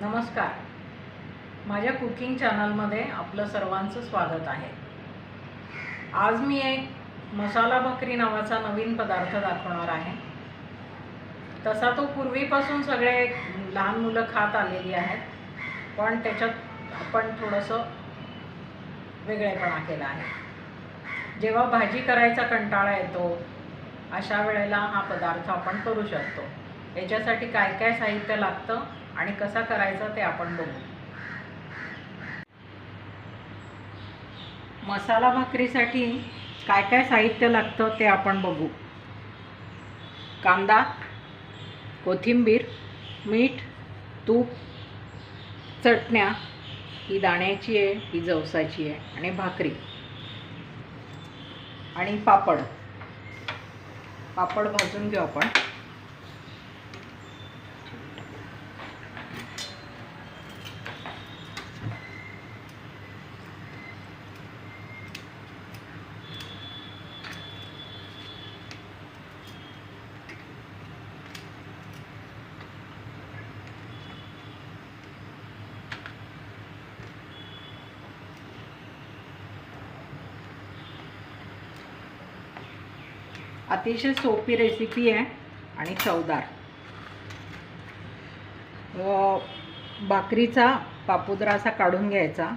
नमस्कार. माझ्या कुकिंग चॅनलमध्ये आपलं सर्वांचं स्वागत आहे. आज मी एक मसाला भाकरी नावाचा नवीन पदार्थ दाखवणार आहे. तसा तो पूर्वीपासून सगळे लहान मुलं खात आलेली आहेत, पण त्याच्यात आपण थोडंसं वेगळेपणा केला आहे. जेव्हा भाजी करायचा कंटाळा येतो अशा वेळेला हा पदार्थ आपण करू शकतो. याच्यासाठी काय काय साहित्य लागतं आणि कसा करायचा ते आपण बघू. मसाला भाकरीसाठी काय काय साहित्य लागतं ते आपण बघू. कांदा, कोथिंबीर, मीठ, तूप, चटण्या, ही दाण्याची आहे, ही जवसाची आहे, आणि भाकरी आणि पापड भाजून घेऊ आपण. अतिशय सोपी रेसिपी आहे आणि चवदार. भाकरीचा पापुद्रा असा काढून घ्यायचा.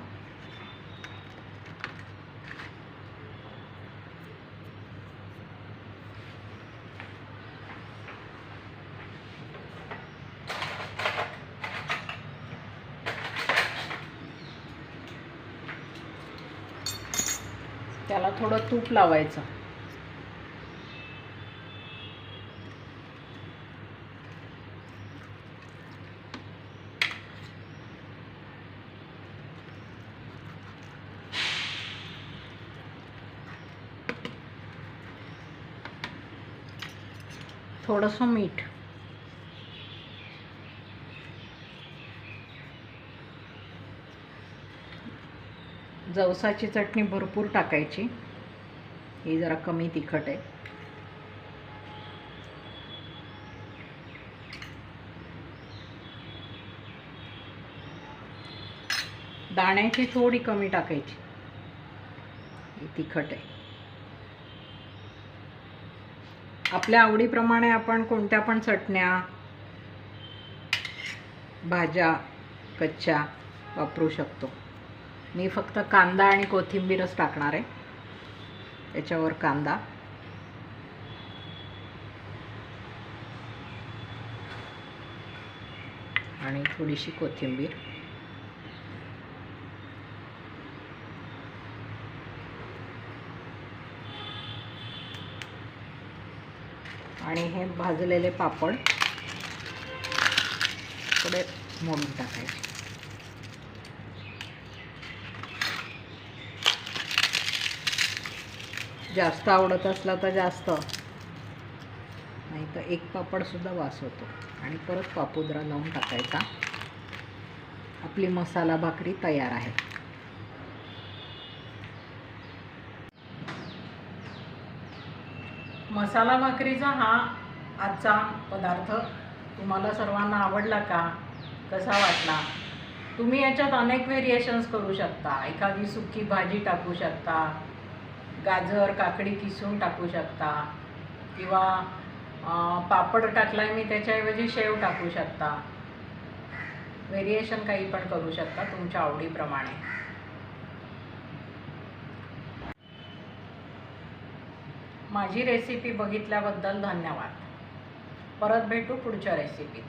त्याला थोडं तूप लावायचं. थोडंसं मीठ, जवसाची चटणी भरपूर टाकायची, ही जरा कमी तिखट आहे. दाण्याची थोडी कमी टाकायची, ही तिखट आहे. आपल्या आवडीप्रमाणे आपण कोणत्या पण चटण्या, भाज्या कच्च्या वापरू शकतो. मी फक्त कांदा आणि कोथिंबीरच टाकणार आहे. त्याच्यावर कांदा, आणि थोडीशी कोथिंबीर, आणि हे भाजलेले पापड थोडे मोडून टाकायचे. जास्त आवडत असला तर जास्त, नाही तर एक पापडसुद्धा वास होतो. आणि परत पापुद्रा लावून टाकायचा. आपली मसाला भाकरी तयार आहे. मसाला भाकरीचा हा आजचा पदार्थ तुम्हाला सर्वांना आवडला का, कसा वाटला? तुम्ही याच्यात अनेक व्हेरिएशन्स करू शकता. एखादी सुकी भाजी टाकू शकता, गाजर काकडी किसून टाकू शकता, किंवा पापड टाकलाय मी त्याच्याऐवजी शेव टाकू शकता. व्हेरिएशन काही पण करू शकता तुमच्या आवडीप्रमाणे. माझी रेसिपी बघितल्याबद्दल धन्यवाद. परत भेटू पुढच्या रेसिपीत.